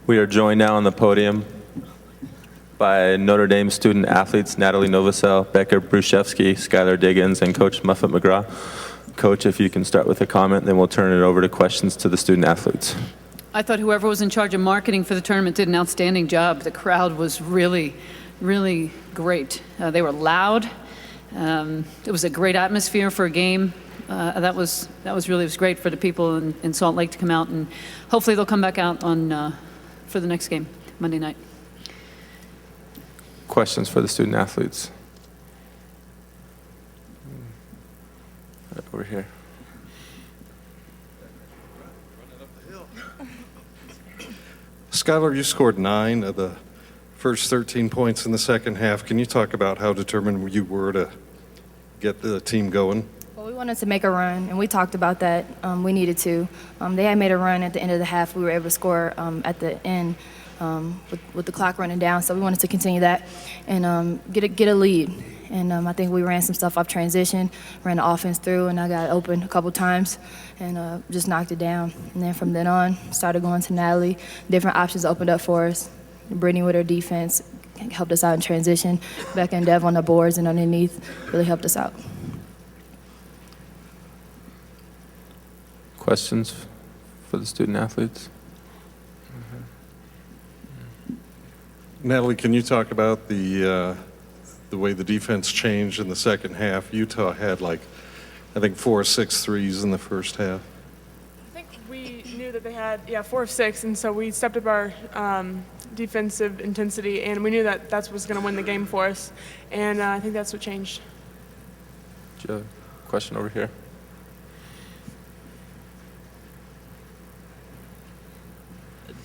We are joined now on the podium by Notre Dame student athletes Natalie Novosel, Becca Bruszewski, Skylar Diggins, and Coach McGraw. Coach, if you can start with a comment, then we'll turn it over to questions to the student athletes. I thought whoever was in charge of marketing for the tournament did an outstanding job. The crowd was really, really great. They were loud. It was a great atmosphere for a game. That was great for the people in Salt Lake to come out, and hopefully they'll come back out on for the next game Monday night. Questions for the student athletes? Right over here. Skylar, you scored 9 of the first 13 points in the second half. Can you talk about how determined you were to get the team going? Well, we wanted to make a run, and we talked about that. We needed to. They had made a run at the end of the half. We were able to score at the end with the clock running down, so we wanted to continue that and get a lead. And I think we ran some stuff off transition, ran the offense through, and I got open a couple times and just knocked it down. And then from then on, started going to Natalie. Different options opened up for us. Brittany with her defense helped us out in transition. Becca and Dev on the boards and underneath really helped us out. Questions for the student athletes? Natalie, can you talk about the way the defense changed in the second half? Utah had I think 4 or 6 threes in the first half. I think we knew that they had 4 of 6, and so we stepped up our defensive intensity, and we knew that that's what was going to win the game for us, and I think that's what changed. Do you have a question over here?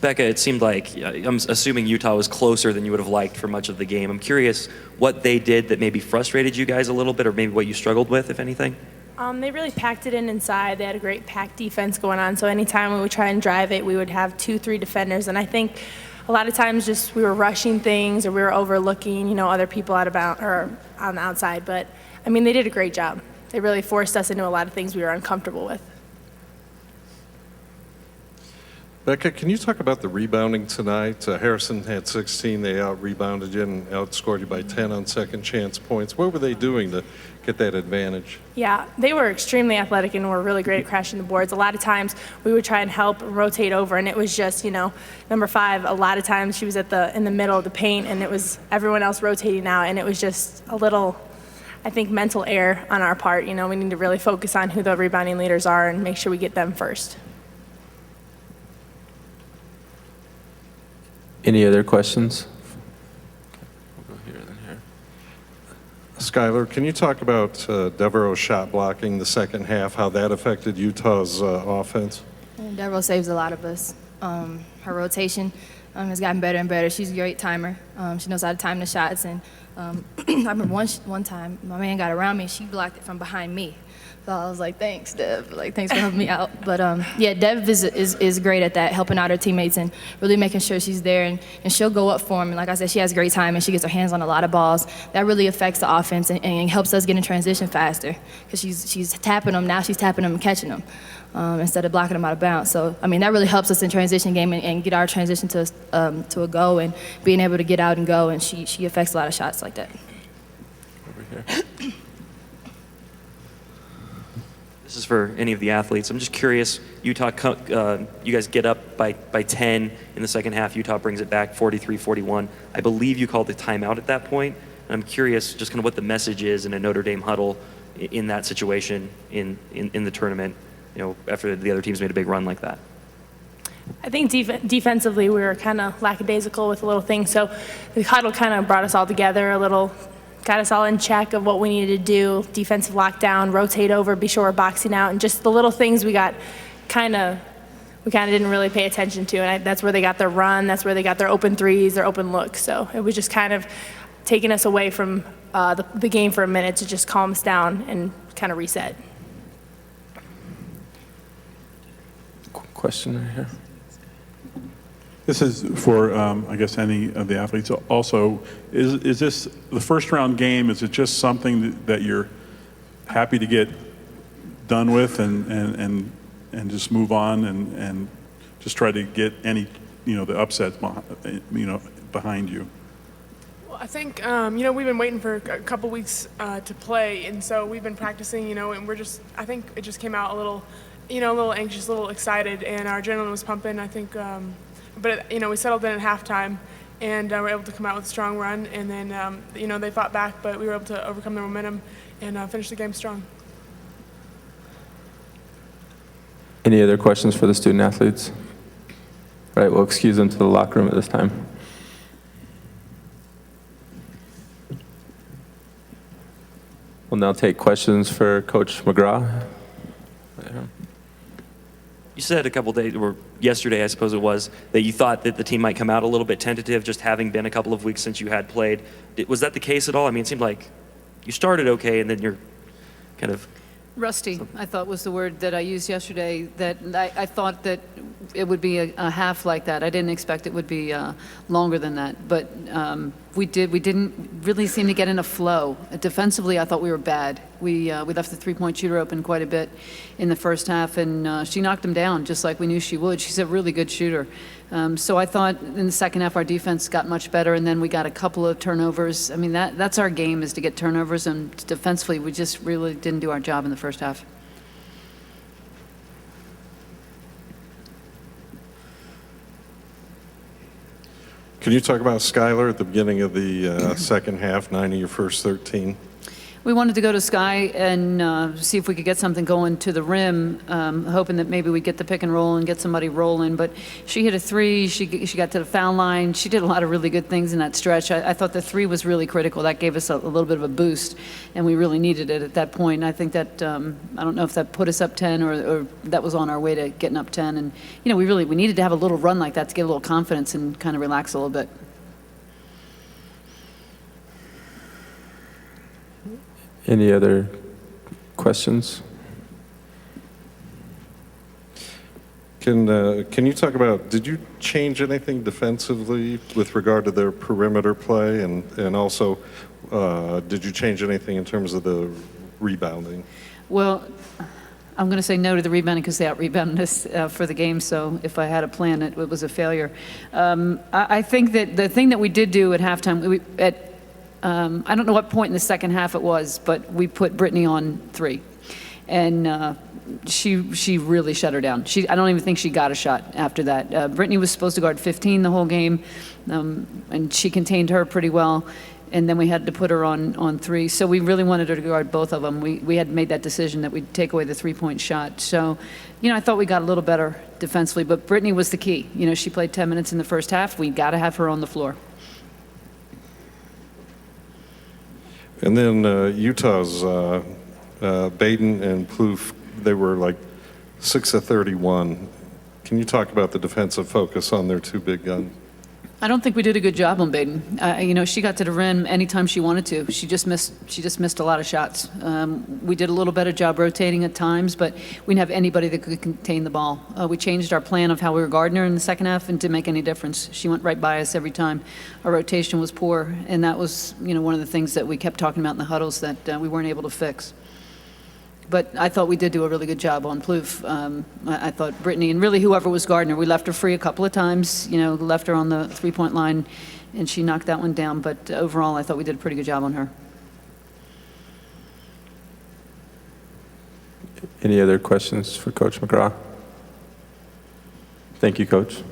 Becca, it seemed like, I'm assuming Utah was closer than you would have liked for much of the game. I'm curious what they did that maybe frustrated you guys a little bit, or maybe what you struggled with, if anything? They really packed it in inside. They had a great packed defense going on, so anytime we would try and drive it, we would have 2-3 defenders, and I think a lot of times just we were rushing things or we were overlooking, other people out of bounds or on the outside, but I mean, they did a great job. They really forced us into a lot of things we were uncomfortable with. Becca, can you talk about the rebounding tonight? Harrison had 16. They out-rebounded you and outscored you by 10 on second chance points. What were they doing to get that advantage? Yeah, they were extremely athletic and were really great at crashing the boards. A lot of times we would try and help rotate over, and it was just, number 5, a lot of times she was in the middle of the paint, and it was everyone else rotating out, and it was just a little, I think, mental error on our part. We need to really focus on who the rebounding leaders are and make sure we get them first. Any other questions? We'll go here, then here. Skylar, can you talk about Devereaux's shot blocking the second half, how that affected Utah's offense? Devereaux saves a lot of us. Her rotation has gotten better and better. She's a great timer. She knows how to time the shots. And I remember one time my man got around me, and she blocked it from behind me. So I was like, thanks, Dev. Thanks for helping me out. But yeah, Dev is great at that, helping out her teammates and really making sure she's there. And she'll go up for them. And like I said, she has great time, and she gets her hands on a lot of balls. That really affects the offense and helps us get in transition faster because she's tapping them. Now she's tapping them and catching them instead of blocking them out of bounds. So, I mean, that really helps us in transition game and get our transition to a go and being able to get out and go. And she affects a lot of shots like that. Over here. This is for any of the athletes. I'm just curious, Utah, you guys get up by 10 in the second half. Utah brings it back 43-41. I believe you called the timeout at that point. And I'm curious just kind of what the message is in a Notre Dame huddle in that situation in the tournament, after the other teams made a big run like that. I think defensively we were kind of lackadaisical with a little thing, so the huddle kind of brought us all together a little, got us all in check of what we needed to do, defensive lockdown, rotate over, be sure we're boxing out, and just the little things we kind of didn't really pay attention to, and that's where they got their run, that's where they got their open threes, their open looks, so it was just kind of taking us away from the game for a minute to just calm us down and kind of reset. Question right here. This is for, I guess, any of the athletes. Also, is this the first round game? Is it just something that you're happy to get done with and just move on and just try to get any the upsets, behind you? Well, I think, we've been waiting for a couple weeks to play, and so we've been practicing, and I think it just came out a little anxious, a little excited, and our adrenaline was pumping, I think. But we settled in at halftime, and were able to come out with a strong run, and then, they fought back, but we were able to overcome their momentum and finish the game strong. Any other questions for the student athletes? All right, we'll excuse them to the locker room at this time. We'll now take questions for Coach McGraw. You said a couple days, or yesterday I suppose it was, that you thought that the team might come out a little bit tentative, just having been a couple of weeks since you had played. Was that the case at all? I mean, it seemed like you started okay, and then you're kind of... Rusty, I thought was the word that I used yesterday, that I thought that it would be a half like that. I didn't expect it would be longer than that, but we didn't really seem to get in a flow. Defensively, I thought we were bad. We left the three-point shooter open quite a bit in the first half, and she knocked him down just like we knew she would. She's a really good shooter. So I thought in the second half our defense got much better, and then we got a couple of turnovers. I mean, that's our game, is to get turnovers, and defensively we just really didn't do our job in the first half. Can you talk about Skylar at the beginning of the second half, 9 of your first 13? We wanted to go to Sky and see if we could get something going to the rim, hoping that maybe we'd get the pick and roll and get somebody rolling. But she hit a three. She got to the foul line. She did a lot of really good things in that stretch. I thought the three was really critical. That gave us a little bit of a boost, and we really needed it at that point. And I think that, I don't know if that put us up 10 or that was on our way to getting up 10. And, we needed to have a little run like that to get a little confidence and kind of relax a little bit. Any other questions? Can you talk about, did you change anything defensively with regard to their perimeter play, and also did you change anything in terms of the rebounding? Well, I'm going to say no to the rebounding because they out-rebounded us for the game, so if I had a plan, it was a failure. I think that the thing that we did do at halftime, I don't know what point in the second half it was, but we put Brittany on three. And she really shut her down. I don't even think she got a shot after that. Brittany was supposed to guard 15 the whole game, and she contained her pretty well. And then we had to put her on three. So we really wanted her to guard both of them. We had made that decision that we'd take away the three-point shot. So, I thought we got a little better defensively, but Brittany was the key. She played 10 minutes in the first half. We got to have her on the floor. And then Utah's Baden and Plouffe, they were like 6 of 31. Can you talk about the defensive focus on their two big guns? I don't think we did a good job on Baden. She got to the rim anytime she wanted to. She just missed a lot of shots. We did a little better job rotating at times, but we didn't have anybody that could contain the ball. We changed our plan of how we were guarding her in the second half, and it didn't make any difference. She went right by us every time. Our rotation was poor, and that was one of the things that we kept talking about in the huddles that we weren't able to fix. But I thought we did do a really good job on Plouffe. I thought Brittany, and really whoever was guarding her, we left her free a couple of times, left her on the three-point line, and she knocked that one down. But overall, I thought we did a pretty good job on her. Any other questions for Coach McGraw? Thank you, Coach.